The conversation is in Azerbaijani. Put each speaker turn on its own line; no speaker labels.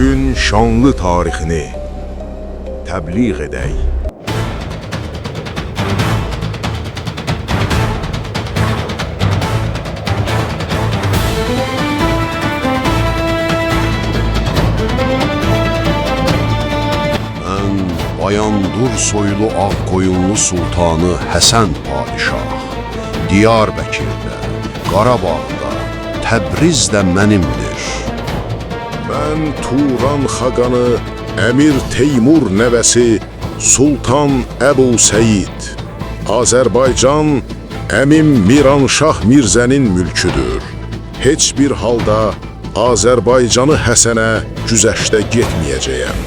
Türkün şanlı tarixini təbliğ edək.
Mən Bayandur soylu Ağqoyunlu Sultanı Həsən Padişah, Diyarbəkirdə, Qarabağda, Təbrizdə mənimdir.
Mən Turan xaqanı Əmir Teymur nəvəsi Sultan Əbu Səyid. Azərbaycan əmim Miranşah Mirzənin mülküdür. Heç bir halda Azərbaycanı Həsənə güzəşdə getməyəcəyəm.